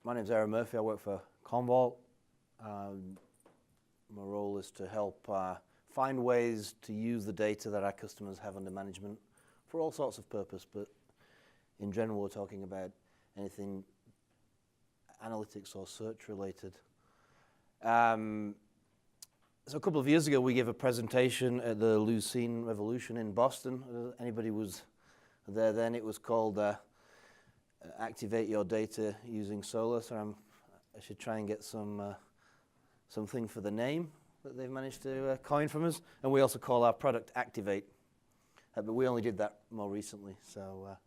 My name's Aaron Murphy. I work for Commvault. My role is to help find ways to use the data that our customers have under management for all sorts of purpose, but in general we're talking about anything analytics or search related. So a couple of years ago we gave a presentation at the Lucene Revolution in Boston. Anybody was there then? It was called Activate Your Data Using SOLR. So I should try and get something for the name that they've managed to coin from us. And we also call our product Activate. But we only did that more recently. So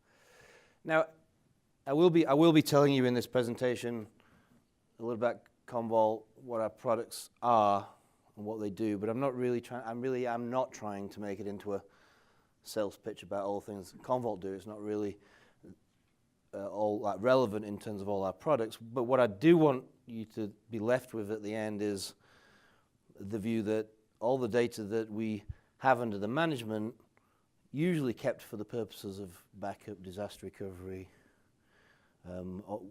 now I will be telling you in this presentation a little about Commvault, what our products are and what they do. But I'm not trying to make it into a sales pitch about all things Commvault do. It's not really all that relevant in terms of all our products. But what I do want you to be left with at the end is the view that all the data that we have under the management, usually kept for the purposes of backup, disaster recovery,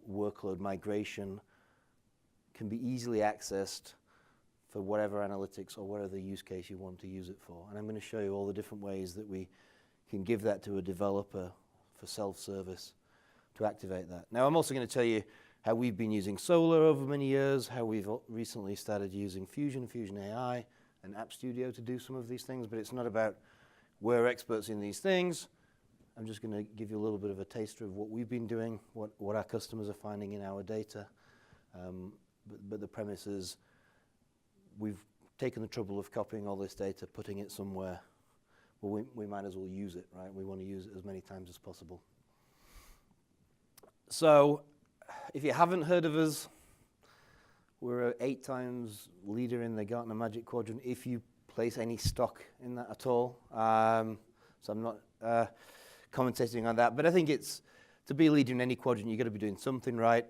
workload migration, can be easily accessed for whatever analytics or whatever use case you want to use it for. And I'm going to show you all the different ways that we can give that to a developer for self-service to activate that. Now, I'm also going to tell you how we've been using SOLR over many years, how we've recently started using Fusion AI, and App Studio to do some of these things, but it's not about we're experts in these things. I'm just going to give you a little bit of a taster of what we've been doing, what our customers are finding in our data. But the premise is we've taken the trouble of copying all this data, putting it somewhere. Well, we might as well use it, right? We want to use it as many times as possible. So if you haven't heard of us, we're an 8 times leader in the Gartner Magic Quadrant, if you place any stock in that at all. So I'm not commentating on that, but I think it's, to be a leader in any quadrant, you've got to be doing something right.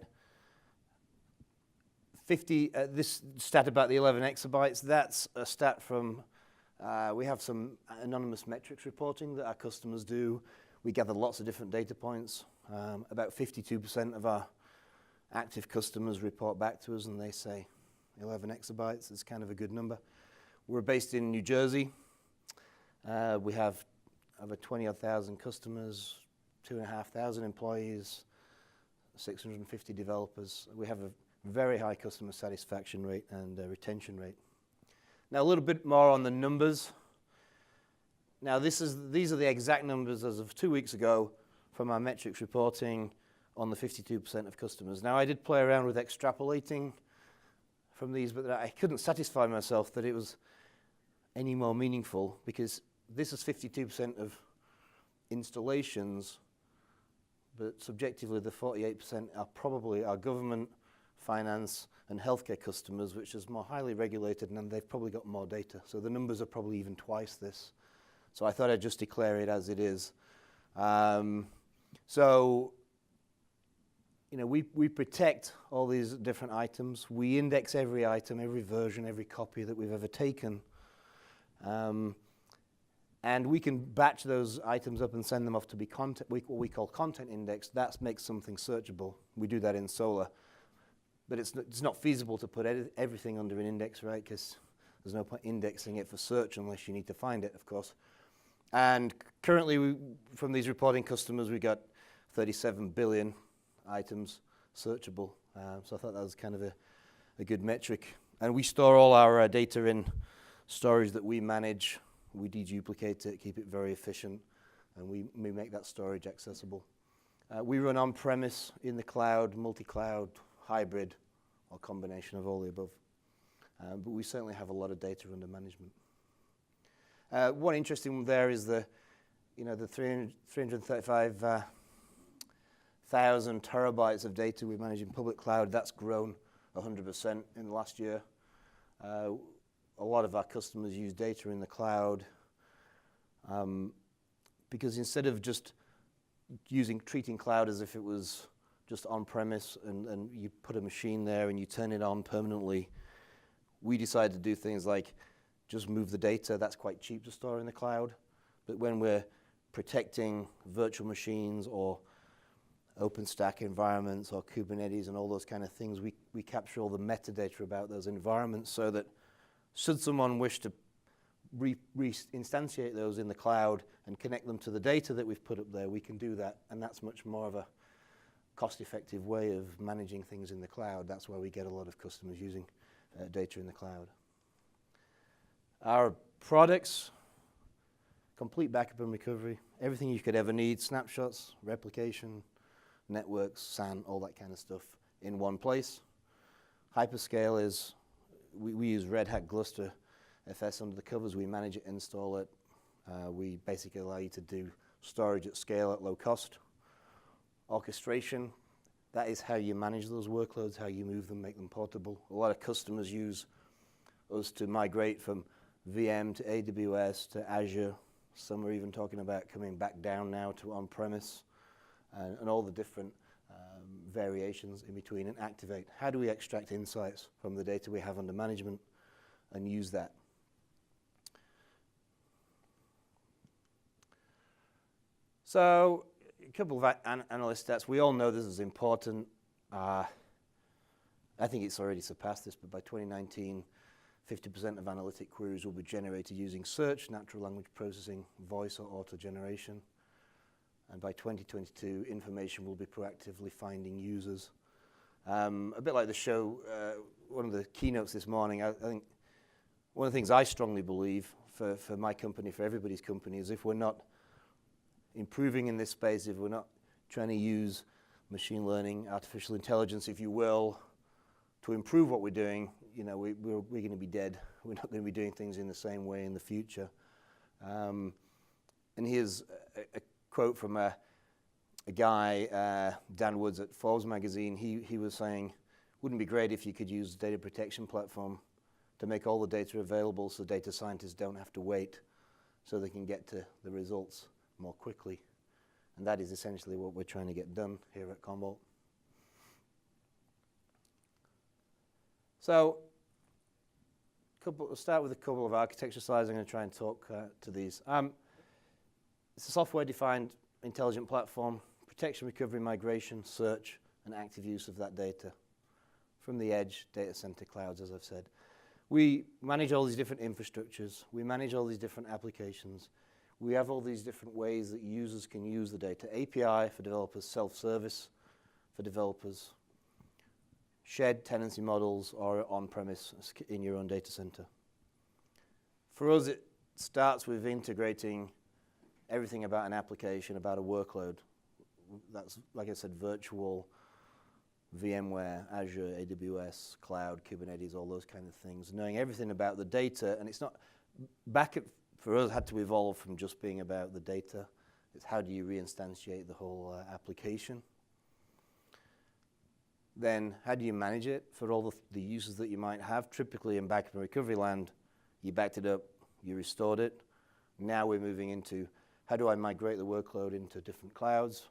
This stat about the 11 exabytes, that's a stat from, we have some anonymous metrics reporting that our customers do. We gather lots of different data points. About 52% of our active customers report back to us and they say 11 exabytes is kind of a good number. We're based in New Jersey. We have over 20,000 customers, 2,500 employees, 650 developers. We have a very high customer satisfaction rate and retention rate. Now a little bit more on the numbers. Now these are the exact numbers as of 2 weeks ago from our metrics reporting on the 52% of customers. Now I did play around with extrapolating from these, but I couldn't satisfy myself that it was any more meaningful, because this is 52% of installations, but subjectively the 48% are probably our government, finance, and healthcare customers, which is more highly regulated, and they've probably got more data. So the numbers are probably even twice this. So I thought I'd just declare it as it is. So, you know, we protect all these different items. We index every item, every version, every copy that we've ever taken. And we can batch those items up and send them off to be what we call content indexed. That makes something searchable. We do that in SOLR. But it's not feasible to put everything under an index, right? Because there's no point indexing it for search unless you need to find it, of course. And currently, from these reporting customers, we got 37 billion items searchable. So I thought that was kind of a good metric. And we store all our data in storage that we manage. We deduplicate it, keep it very efficient, and we make that storage accessible. We run on-premise, in the cloud, multi-cloud, hybrid, or combination of all the above. But we certainly have a lot of data under management. One interesting there is the 335,000 terabytes of data we manage in public cloud. That's grown 100% in the last year. A lot of our customers use data in the cloud because instead of just treating cloud as if it was just on-premise and you put a machine there and you turn it on permanently, we decided to do things like just move the data. That's quite cheap to store in the cloud. But when we're protecting virtual machines or OpenStack environments or Kubernetes and all those kind of things. We capture all the metadata about those environments so that should someone wish to re-instantiate those in the cloud and connect them to the data that we've put up there, we can do that. And that's much more of a cost-effective way of managing things in the cloud. That's why we get a lot of customers using data in the cloud. Our products, complete backup and recovery, everything you could ever need, snapshots, replication, networks, SAN, all that kind of stuff in one place. Hyperscale is, we use Red Hat Gluster FS under the covers. We manage it, install it. We basically allow you to do storage at scale at low cost. Orchestration, that is how you manage those workloads, how you move them, make them portable. A lot of customers use us to migrate from VM to AWS to Azure. Some are even talking about coming back down now to on-premise and all the different variations in between. And Activate, how do we extract insights from the data we have under management and use that? So a couple of analyst stats. We all know this is important. I think it's already surpassed this, but by 2019, 50% of analytic queries will be generated using search, natural language processing, voice or auto generation. And by 2022, information will be proactively finding users. A bit like the show, one of the keynotes this morning, I think one of the things I strongly believe for my company, for everybody's company, is if we're not improving in this space, if we're not trying to use machine learning, artificial intelligence, if you will, to improve what we're doing, you know, we're going to be dead. We're not going to be doing things in the same way in the future. And here's a quote from a guy, Dan Woods at Forbes magazine. He was saying, wouldn't it be great if you could use a data protection platform to make all the data available so data scientists don't have to wait so they can get to the results more quickly. And that is essentially what we're trying to get done here at Commvault. So we'll start with a couple of architecture slides. I'm going to try and talk to these. It's a software-defined intelligent platform, protection, recovery, migration, search, and active use of that data from the edge, data center, clouds, as I've said. We manage all these different infrastructures. We manage all these different applications. We have all these different ways that users can use the data. API for developers, self-service for developers, shared tenancy models, or on-premise in your own data center. For us, it starts with integrating everything about an application, about a workload. That's, like I said, virtual, VMware, Azure, AWS, cloud, Kubernetes, all those kind of things. Knowing everything about the data, and it's not, backup for us had to evolve from just being about the data. It's how do you reinstantiate the whole application. Then how do you manage it for all the users that you might have? Typically in backup and recovery land, you backed it up, you restored it. Now we're moving into how do I migrate the workload into different clouds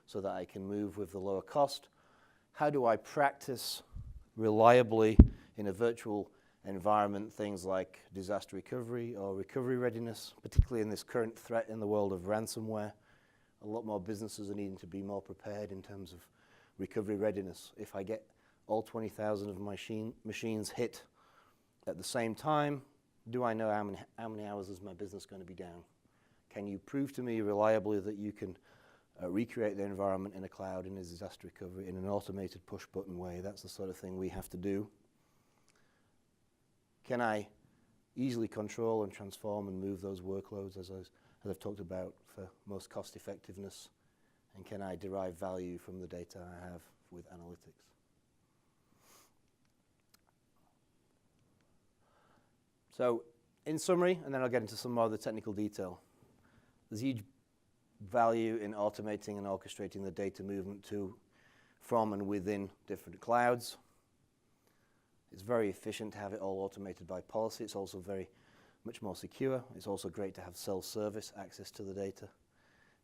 so that I can move with the lower cost? How do I practice reliably in a virtual environment things like disaster recovery or recovery readiness, particularly in this current threat in the world of ransomware? A lot more businesses are needing to be more prepared in terms of recovery readiness. If I get all 20,000 of my machines hit at the same time, do I know how many hours is my business going to be down? Can you prove to me reliably that you can recreate the environment in a cloud, in a disaster recovery, in an automated push-button way? That's the sort of thing we have to do. Can I easily control and transform and move those workloads, as I've talked about, for most cost effectiveness? And can I derive value from the data I have with analytics? So, in summary, and then I'll get into some more of the technical detail. There's huge value in automating and orchestrating the data movement to, from, and within different clouds. It's very efficient to have it all automated by policy. It's also very much more secure. It's also great to have self-service access to the data.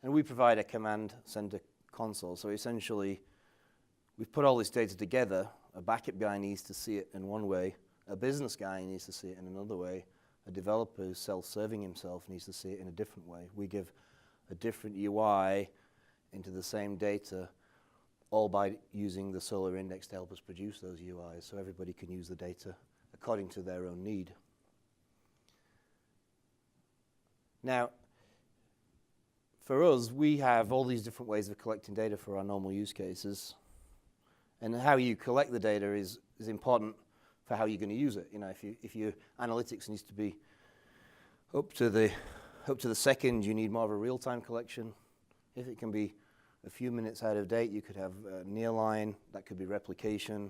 And we provide a command center console. So essentially, we've put all this data together. A backup guy needs to see it in one way. A business guy needs to see it in another way. A developer who's self-serving himself needs to see it in a different way. We give a different UI into the same data all by using the SOLR index to help us produce those UIs, so everybody can use the data according to their own need. Now, for us, we have all these different ways of collecting data for our normal use cases. And how you collect the data is important for how you're going to use it. You know, if your analytics needs to be up to the second, you need more of a real-time collection. If it can be a few minutes out of date, you could have nearline, that could be replication.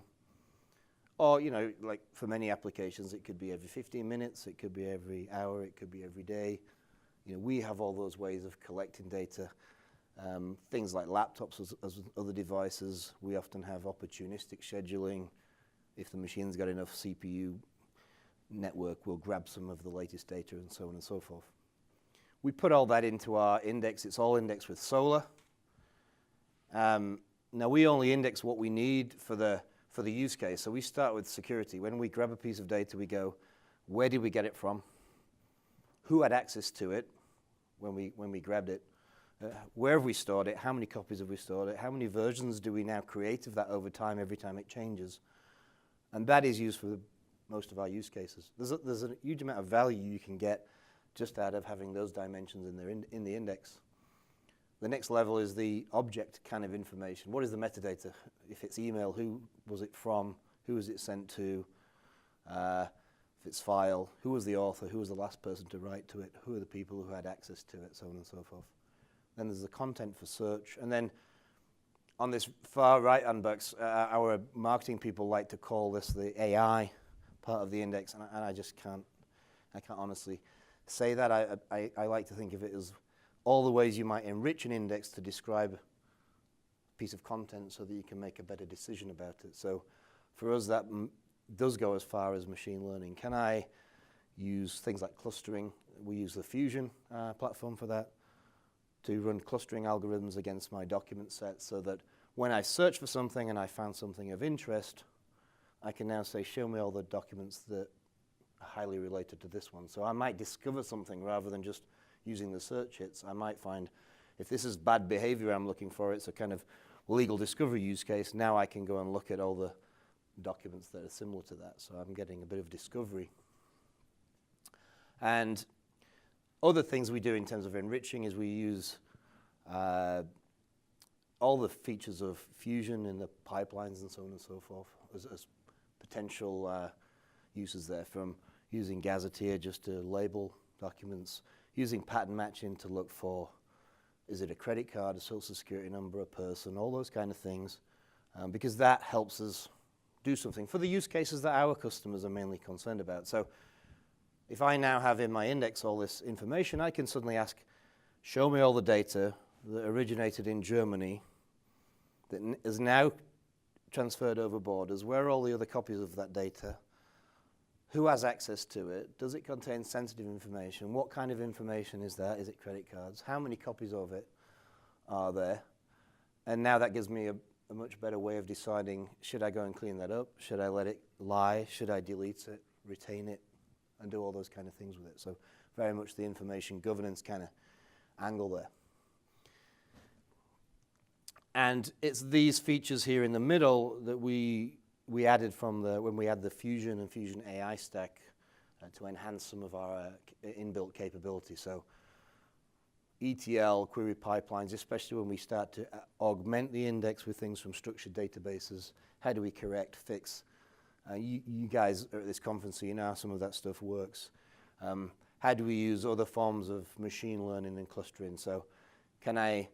Or, you know, like for many applications, it could be every 15 minutes, it could be every hour, it could be every day. You know, we have all those ways of collecting data. Things like laptops as other devices, we often have opportunistic scheduling. If the machine's got enough CPU network, we'll grab some of the latest data and so on and so forth. We put all that into our index. It's all indexed with SOLR. Now, we only index what we need for the use case. So we start with security. When we grab a piece of data, we go, where did we get it from? Who had access to it when we grabbed it? Where have we stored it? How many copies have we stored it? How many versions do we now create of that over time, every time it changes? And that is used for most of our use cases. There's a huge amount of value you can get just out of having those dimensions in the index. The next level is the object kind of information. What is the metadata? If it's email, who was it from? Who was it sent to? If it's file, who was the author? Who was the last person to write to it? Who are the people who had access to it? So on and so forth. Then there's the content for search. And then on this far right-hand box, our marketing people like to call this the AI part of the index, and I just can't honestly say that. I like to think of it as all the ways you might enrich an index to describe a piece of content so that you can make a better decision about it. So for us, that does go as far as machine learning. Can I use things like clustering? We use the Fusion platform for that, to run clustering algorithms against my document set so that when I search for something and I found something of interest, I can now say, show me all the documents that are highly related to this one. So I might discover something rather than just using the search hits. I might find, if this is bad behavior I'm looking for, it's a kind of legal discovery use case, now I can go and look at all the documents that are similar to that. So I'm getting a bit of discovery. And other things we do in terms of enriching is we use all the features of Fusion in the pipelines and so on and so forth as potential uses there, from using Gazetteer just to label documents, using pattern matching to look for, is it a credit card, a social security number, a person, all those kind of things, because that helps us do something for the use cases that our customers are mainly concerned about. So if I now have in my index all this information, I can suddenly ask, show me all the data that originated in Germany that is now transferred over borders. Where are all the other copies of that data? Who has access to it? Does it contain sensitive information? What kind of information is that? Is it credit cards? How many copies of it are there? And now that gives me a much better way of deciding, should I go and clean that up? Should I let it lie? Should I delete it, retain it, and do all those kind of things with it? So very much the information governance kind of angle there. And it's these features here in the middle that we added from when we had the Fusion and Fusion AI stack to enhance some of our inbuilt capability. So ETL, query pipelines, especially when we start to augment the index with things from structured databases. How do we correct, fix? You guys are at this conference, so you know how some of that stuff works. How do we use other forms of machine learning and clustering? So can I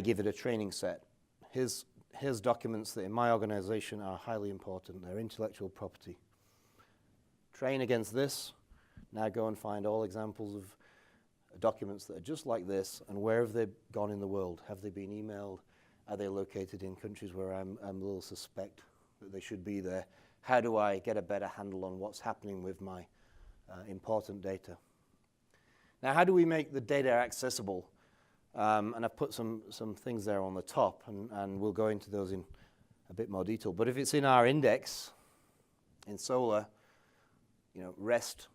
give it a training set? Here's documents that in my organization are highly important. They're intellectual property. Train against this. Now go and find all examples of documents that are just like this, and where have they gone in the world? Have they been emailed? Are they located in countries where I'm a little suspect that they should be there? How do I get a better handle on what's happening with my important data? Now, how do we make the data accessible? And I've put some things there on the top, and we'll go into those in a bit more detail. But if it's in our index, in SOLR, you know, REST,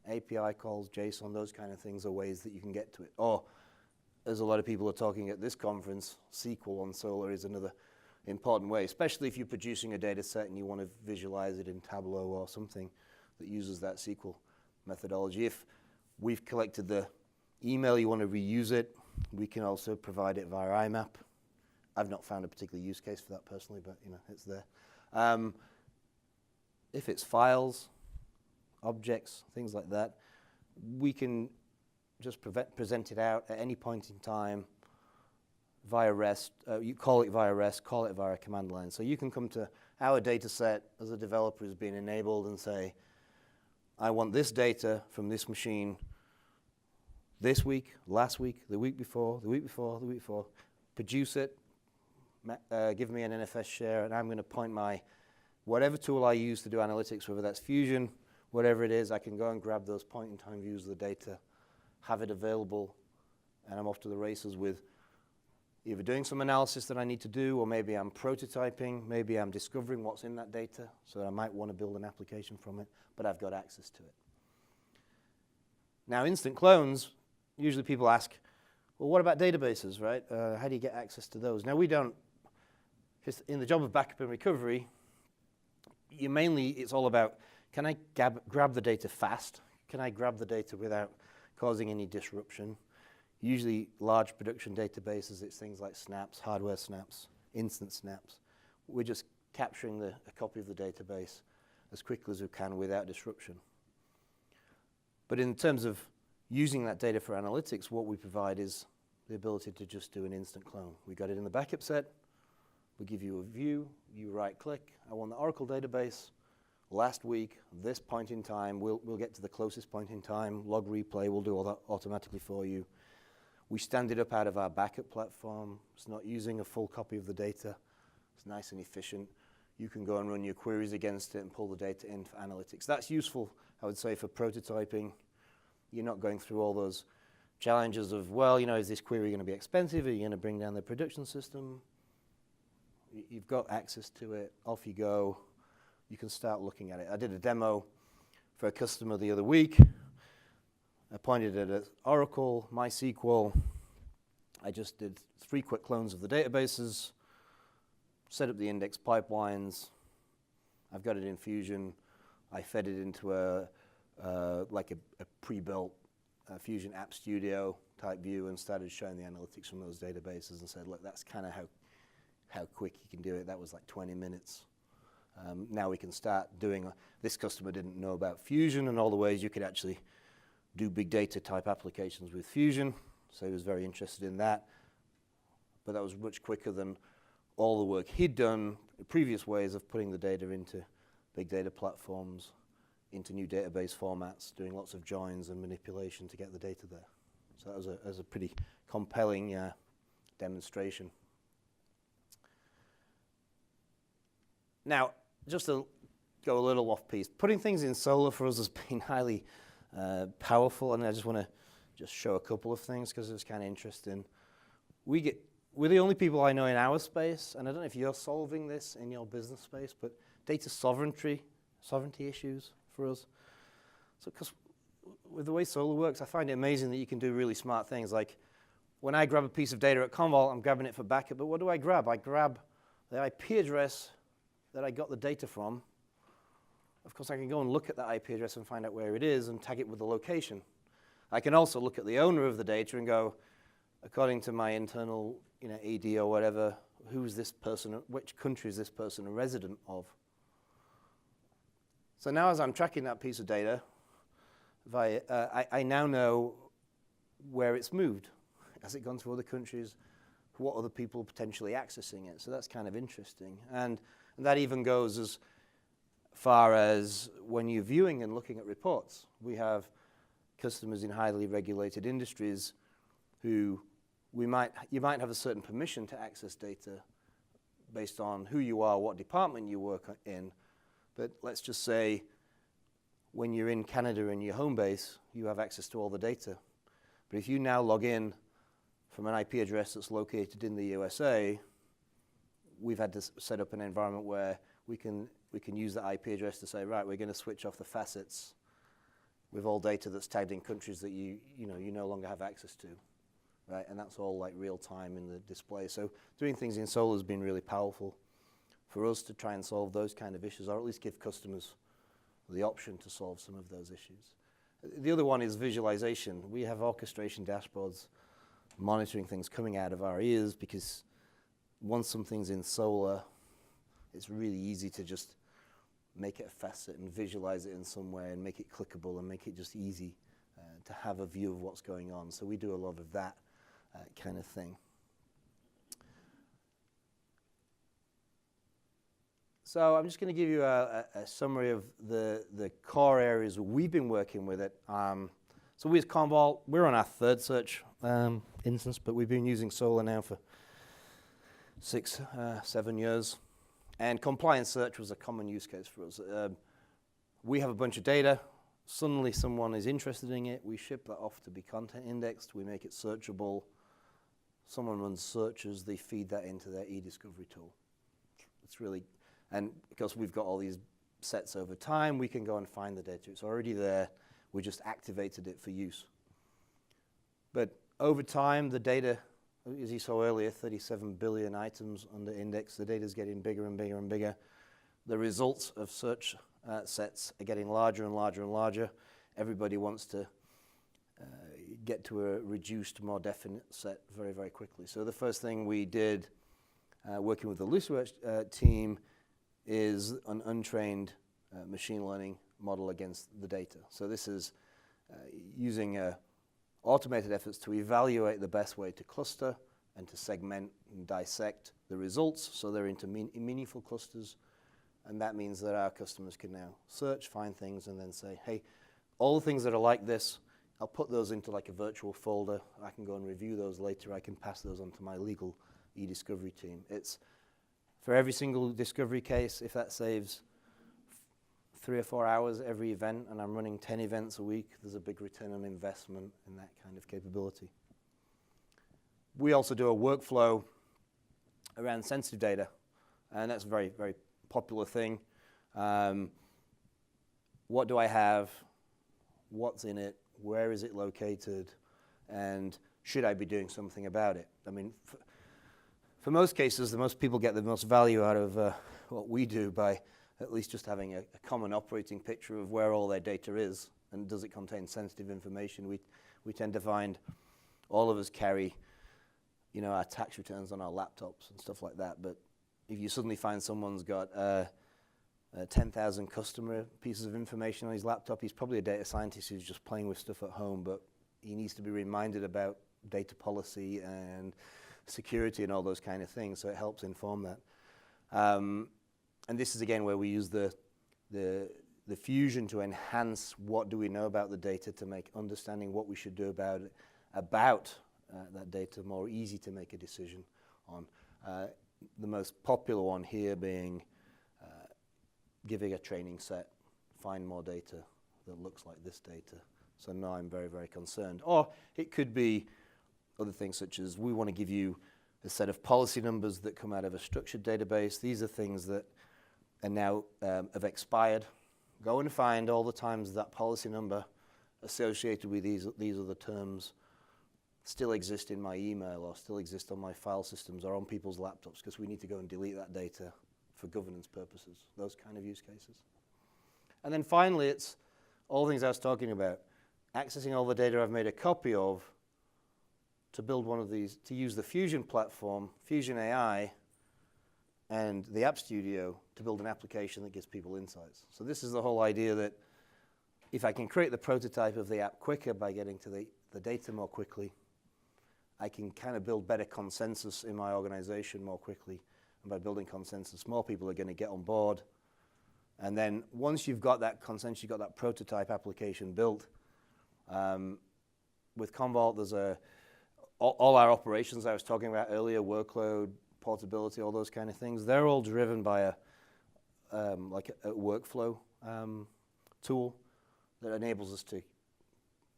API calls, JSON, those kind of things are ways that you can get to it. Or, as a lot of people are talking at this conference, SQL on SOLR is another important way, especially if you're producing a data set and you want to visualize it in Tableau or something that uses that SQL methodology. If we've collected the email, you want to reuse it, we can also provide it via IMAP. I've not found a particular use case for that personally, but it's there. If it's files, objects, things like that, we can just present it out at any point in time via REST. You call it via REST, call it via a command line. So you can come to our data set as a developer who's been enabled and say, I want this data from this machine this week, last week, the week before, the week before, the week before. Produce it, give me an NFS share, and I'm going to point my whatever tool I use to do analytics, whether that's Fusion, whatever it is, I can go and grab those point-in-time views of the data, have it available, and I'm off to the races with either doing some analysis that I need to do, or maybe I'm prototyping, maybe I'm discovering what's in that data, so I might want to build an application from it, but I've got access to it. Now, instant clones, usually people ask, well, what about databases, right? How do you get access to those? Now, we don't, because in the job of backup and recovery, it's all about, can I grab the data fast? Can I grab the data without causing any disruption? Usually large production databases, it's things like snaps, hardware snaps, instant snaps. We're just capturing a copy of the database as quickly as we can without disruption. But in terms of using that data for analytics, what we provide is the ability to just do an instant clone. We got it in the backup set. We give you a view. You right-click. I want the Oracle database. Last week, this point in time, we'll get to the closest point in time. Log replay, we'll do all that automatically for you. We stand it up out of our backup platform. It's not using a full copy of the data. It's nice and efficient. You can go and run your queries against it and pull the data in for analytics. That's useful, I would say, for prototyping. You're not going through all those challenges of, well, is this query going to be expensive? Are you going to bring down the production system? You've got access to it. Off you go. You can start looking at it. I did a demo for a customer the other week. I pointed it at Oracle, MySQL. I just did 3 quick clones of the databases, set up the index pipelines. I've got it in Fusion. I fed it into a pre-built Fusion App Studio type view and started showing the analytics from those databases and said, look, that's kind of how quick you can do it. That was like 20 minutes. Now we can start doing, this customer didn't know about Fusion and all the ways you could actually do big data type applications with Fusion, so he was very interested in that. But that was much quicker than all the work he'd done, previous ways of putting the data into big data platforms, into new database formats, doing lots of joins and manipulation to get the data there. So that was a pretty compelling demonstration. Now, just to go a little off piece, putting things in SOLR for us has been highly powerful, and I just want to just show a couple of things because it's kind of interesting. We're the only people I know in our space, and I don't know if you're solving this in your business space, but data sovereignty issues for us. So, because with the way SOLR works, I find it amazing that you can do really smart things. Like when I grab a piece of data at Commvault, I'm grabbing it for backup, but what do I grab? I grab the IP address that I got the data from. Of course, I can go and look at that IP address and find out where it is and tag it with the location. I can also look at the owner of the data and go, according to my internal AD or whatever, who is this person, which country is this person a resident of? So now as I'm tracking that piece of data, I now know where it's moved. Has it gone to other countries? What other people are potentially accessing it? So that's kind of interesting. And that even goes as far as when you're viewing and looking at reports. We have customers in highly regulated industries who you might have a certain permission to access data based on who you are, what department you work in. But let's just say when you're in Canada in your home base, you have access to all the data. But if you now log in from an IP address that's located in the USA, we've had to set up an environment where we can use that IP address to say, right, we're going to switch off the facets with all data that's tagged in countries that you no longer have access to. right? And that's all like real time in the display. So doing things in solar has been really powerful for us to try and solve those kind of issues, or at least give customers the option to solve some of those issues. The other one is visualization. We have orchestration dashboards monitoring things coming out of our ears, because once something's in solar, it's really easy to just make it a facet and visualize it in some way and make it clickable and make it just easy to have a view of what's going on. So we do a lot of that kind of thing. So I'm just going to give you a summary of the core areas we've been working with it. So we as Commvault, we're on our third search instance, but we've been using Solar now for 6, 7 years. And compliance search was a common use case for us. We have a bunch of data. Suddenly someone is interested in it. We ship that off to be content indexed. We make it searchable. Someone runs searches. They feed that into their e-discovery tool. It's really, and because we've got all these sets over time, we can go and find the data. It's already there. We just activated it for use. But over time, the data, as you saw earlier, 37 billion items under index. The data is getting bigger and bigger and bigger. The results of search sets are getting larger and larger and larger. Everybody wants to get to a reduced, more definite set very, very quickly. So the first thing we did, working with the Lucidworks team, is an untrained machine learning model against the data. So this is using automated efforts to evaluate the best way to cluster and to segment and dissect the results so they're into meaningful clusters. And that means that our customers can now search, find things, and then say, hey, all the things that are like this, I'll put those into like a virtual folder. I can go and review those later. I can pass those on to my legal e-discovery team. It's for every single discovery case, if that saves 3 or 4 hours every event, and I'm running 10 events a week, there's a big return on investment in that kind of capability. We also do a workflow around sensitive data, and that's a very, very popular thing. What do I have? What's in it? Where is it located? And should I be doing something about it? I mean, for most cases, the most people get the most value out of what we do by at least just having a common operating picture of where all their data is, and does it contain sensitive information. We tend to find all of us carry, our tax returns on our laptops and stuff like that, but if you suddenly find someone's got 10,000 customer pieces of information on his laptop, he's probably a data scientist who's just playing with stuff at home, but he needs to be reminded about data policy and security and all those kind of things, so it helps inform that. And this is again where we use the fusion to enhance what do we know about the data to make understanding what we should do about that data more easy to make a decision on. The most popular one here being giving a training set, find more data that looks like this data. So now I'm very, very concerned. Or it could be other things such as we want to give you a set of policy numbers that come out of a structured database. These are things that are now have expired. Go and find all the times that policy number associated with these other terms still exist in my email or still exist on my file systems or on people's laptops, because we need to go and delete that data for governance purposes, those kind of use cases. And then finally, it's all the things I was talking about, accessing all the data I've made a copy of to build one of these, to use the Fusion platform, Fusion AI, and the App Studio to build an application that gives people insights. So this is the whole idea that if I can create the prototype of the app quicker by getting to the data more quickly, I can kind of build better consensus in my organization more quickly. And by building consensus, more people are going to get on board. And then once you've got that consensus, you've got that prototype application built, with Commvault, there's all our operations I was talking about earlier, workload, portability, all those kind of things, they're all driven by a workflow tool that enables us to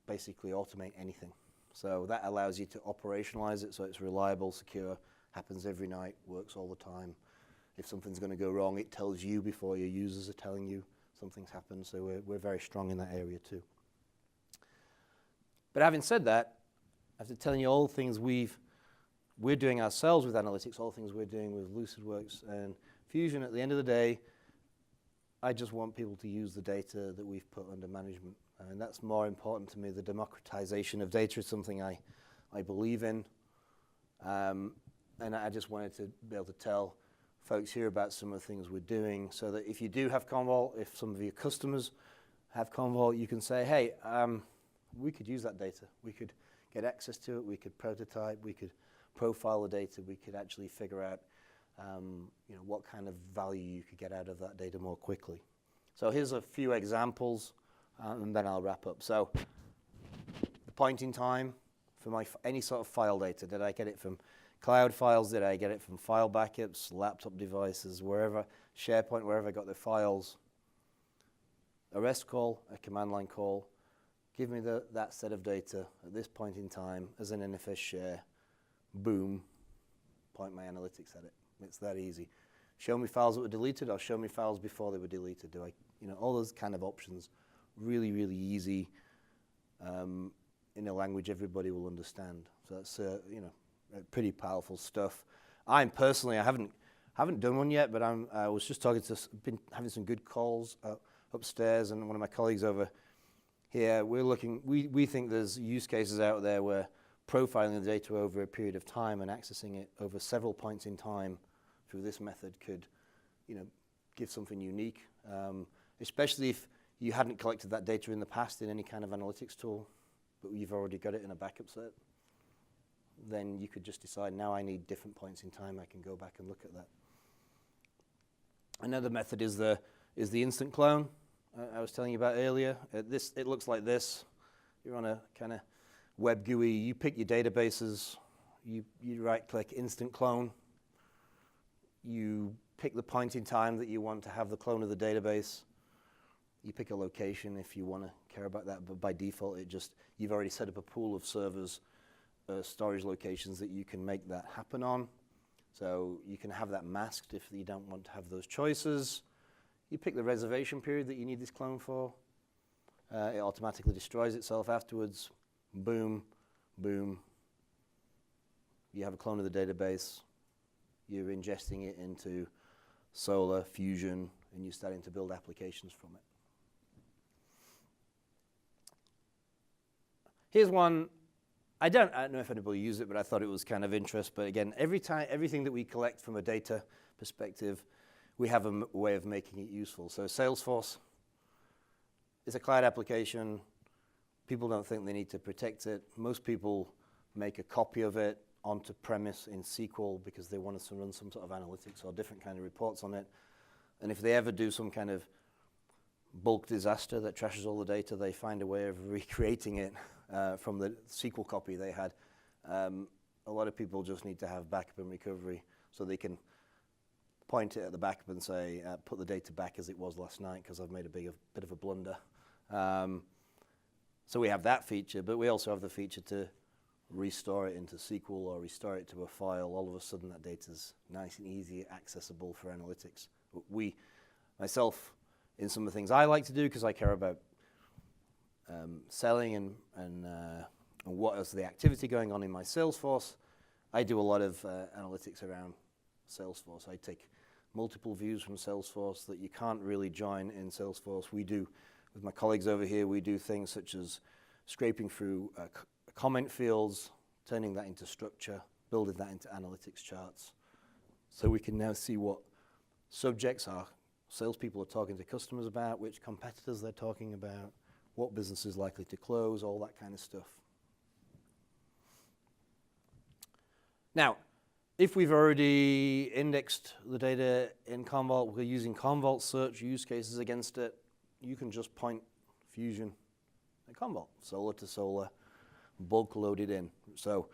basically automate anything. So that allows you to operationalize it so it's reliable, secure, happens every night, works all the time. If something's going to go wrong, it tells you before your users are telling you something's happened. So we're very strong in that area too. But having said that, after telling you all the things we're doing ourselves with analytics, all the things we're doing with Lucidworks and Fusion, at the end of the day, I just want people to use the data that we've put under management. And that's more important to me. The democratization of data is something I believe in. And I just wanted to be able to tell folks here about some of the things we're doing so that if you do have Commvault, if some of your customers have Commvault, you can say, hey, we could use that data. We could get access to it. We could prototype. We could profile the data. We could actually figure out what kind of value you could get out of that data more quickly. So here's a few examples, and then I'll wrap up. So the point in time for any sort of file data, did I get it from cloud files? Did I get it from file backups, laptop devices, wherever, SharePoint, wherever I got the files? A REST call, a command line call. Give me that set of data at this point in time as an NFS share. Boom, point my analytics at it. It's that easy. Show me files that were deleted, or show me files before they were deleted. Do I, all those kind of options, really, really easy in a language everybody will understand. So that's pretty powerful stuff. I haven't done one yet, but I was just been having some good calls upstairs, and one of my colleagues over here, we think there's use cases out there where profiling the data over a period of time and accessing it over several points in time through this method could, give something unique, especially if you hadn't collected that data in the past in any kind of analytics tool, but you've already got it in a backup set. Then you could just decide, now I need different points in time. I can go back and look at that. Another method is the instant clone I was telling you about earlier. It looks like this. You're on a kind of web GUI. You pick your databases. You right-click instant clone. You pick the point in time that you want to have the clone of the database. You pick a location if you want to care about that, but by default, you've already set up a pool of servers, storage locations that you can make that happen on. So you can have that masked if you don't want to have those choices. You pick the reservation period that you need this clone for. It automatically destroys itself afterwards. Boom, boom. You have a clone of the database. You're ingesting it into SOLR, Fusion, and you're starting to build applications from it. Here's one. I don't know if anybody used it, but I thought it was kind of interest. But again, everything that we collect from a data perspective, we have a way of making it useful. So Salesforce is a cloud application. People don't think they need to protect it. Most people make a copy of it onto premise in SQL because they want us to run some sort of analytics or different kind of reports on it. And if they ever do some kind of bulk disaster that trashes all the data, they find a way of recreating it from the SQL copy they had. A lot of people just need to have backup and recovery so they can point it at the backup and say, put the data back as it was last night because I've made a bit of a blunder. So we have that feature, but we also have the feature to restore it into SQL or restore it to a file. All of a sudden that data's nice and easy, accessible for analytics. Myself, in some of the things I like to do, because I care about selling and what is the activity going on in my Salesforce, I do a lot of analytics around Salesforce. I take multiple views from Salesforce that you can't really join in Salesforce. We do, with my colleagues over here, we do things such as scraping through comment fields, turning that into structure, building that into analytics charts. So we can now see what subjects our salespeople are talking to customers about, which competitors they're talking about, what business is likely to close, all that kind of stuff. Now, if we've already indexed the data in Commvault, we're using Commvault search use cases against it, you can just point Fusion at Commvault, SOLR to SOLR, bulk loaded in. So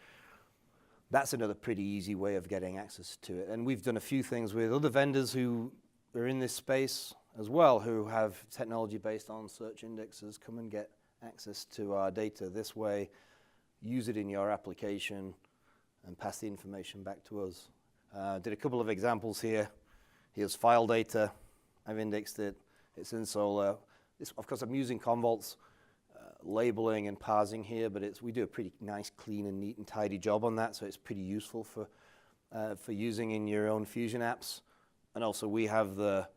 that's another pretty easy way of getting access to it. And we've done a few things with other vendors who are in this space as well, who have technology based on search indexes. Come and get access to our data this way, use it in your application, and pass the information back to us. Did a couple of examples here. Here's file data. I've indexed it. It's in SOLR. Of course, I'm using Commvault's labeling and parsing here, but we do a pretty nice, clean and neat and tidy job on that, so it's pretty useful for using in your own Fusion apps. And also we have the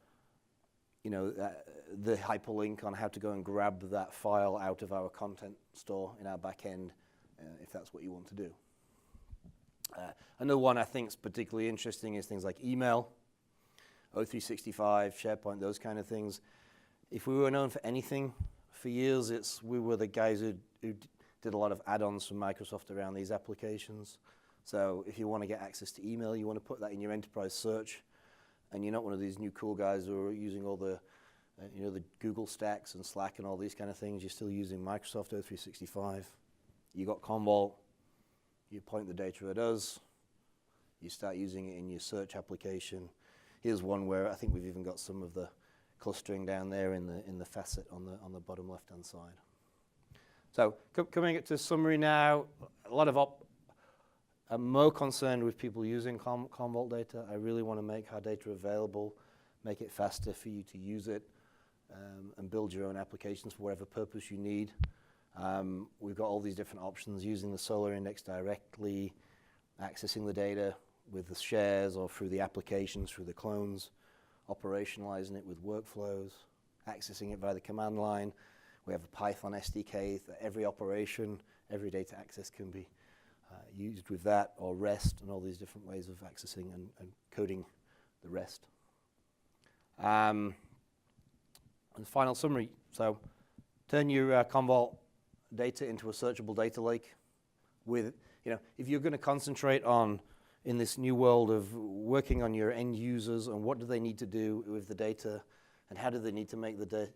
hyperlink on how to go and grab that file out of our content store in our back end, if that's what you want to do. Another one I think is particularly interesting is things like email, O365, SharePoint, those kind of things. If we were known for anything for years, we were the guys who did a lot of add-ons from Microsoft around these applications. So if you want to get access to email, you want to put that in your enterprise search, and you're not one of these new cool guys who are using all the the Google stacks and Slack and all these kind of things. You're still using Microsoft O365. You got Commvault. You point the data at us. You start using it in your search application. Here's one where I think we've even got some of the clustering down there in the facet on the bottom left-hand side. So coming to summary now, a lot of I'm more concerned with people using Commvault data. I really want to make our data available, make it faster for you to use it, and build your own applications for whatever purpose you need. We've got all these different options, using the SOLR index directly, accessing the data with the shares or through the applications, through the clones, operationalizing it with workflows, accessing it via the command line. We have a Python SDK that every operation, every data access can be used with that, or REST, and all these different ways of accessing and coding the REST. And final summary. So turn your Commvault data into a searchable data lake. With, if you're going to concentrate on, in this new world of working on your end users and what do they need to do with the data, and how do they need to make the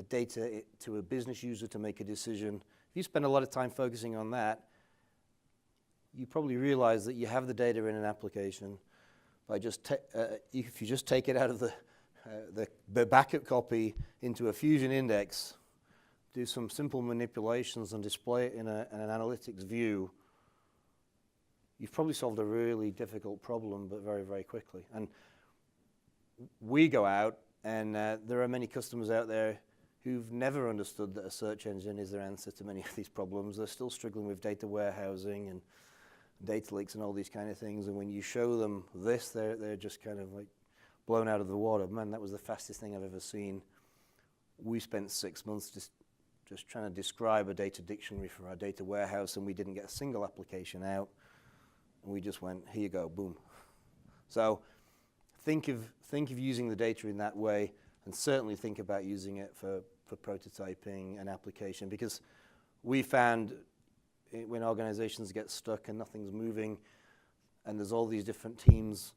data to a business user to make a decision. If you spend a lot of time focusing on that, you probably realize that you have the data in an application by if you just take it out of the backup copy into a Fusion index, do some simple manipulations and display it in an analytics view, you've probably solved a really difficult problem, but very, very quickly. And we go out, and there are many customers out there who've never understood that a search engine is their answer to many of these problems. They're still struggling with data warehousing and data lakes and all these kind of things. And when you show them this, they're just kind of like blown out of the water. Man, that was the fastest thing I've ever seen. We spent 6 months just trying to describe a data dictionary for our data warehouse, and we didn't get a single application out. And we just went, here you go, boom. So think of using the data in that way, and certainly think about using it for prototyping an application, because we found when organizations get stuck and nothing's moving, and there's all these different teams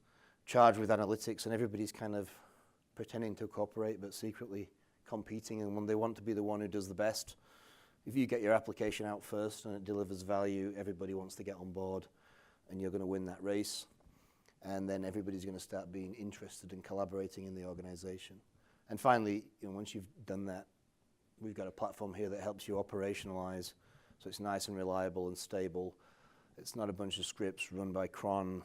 charged with analytics, and everybody's kind of pretending to cooperate but secretly competing, and when they want to be the one who does the best. If you get your application out first and it delivers value, everybody wants to get on board, and you're going to win that race. And then everybody's going to start being interested in collaborating in the organization. And finally, once you've done that, we've got a platform here that helps you operationalize, so it's nice and reliable and stable. It's not a bunch of scripts run by cron,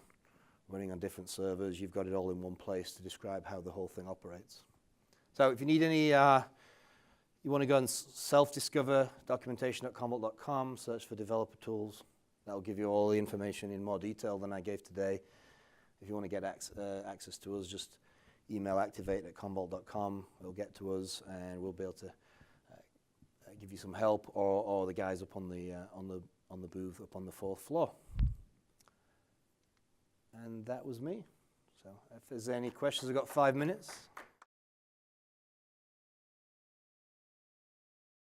running on different servers. You've got it all in one place to describe how the whole thing operates. So if you need any, you want to go and self-discover documentation.commvault.com, search for developer tools. That'll give you all the information in more detail than I gave today. If you want to get access to us, just email activate@commvault.com. It'll get to us, and we'll be able to give you some help, or the guys up on the booth up on the 4th floor. And that was me. So if there's any questions, I've got 5 minutes.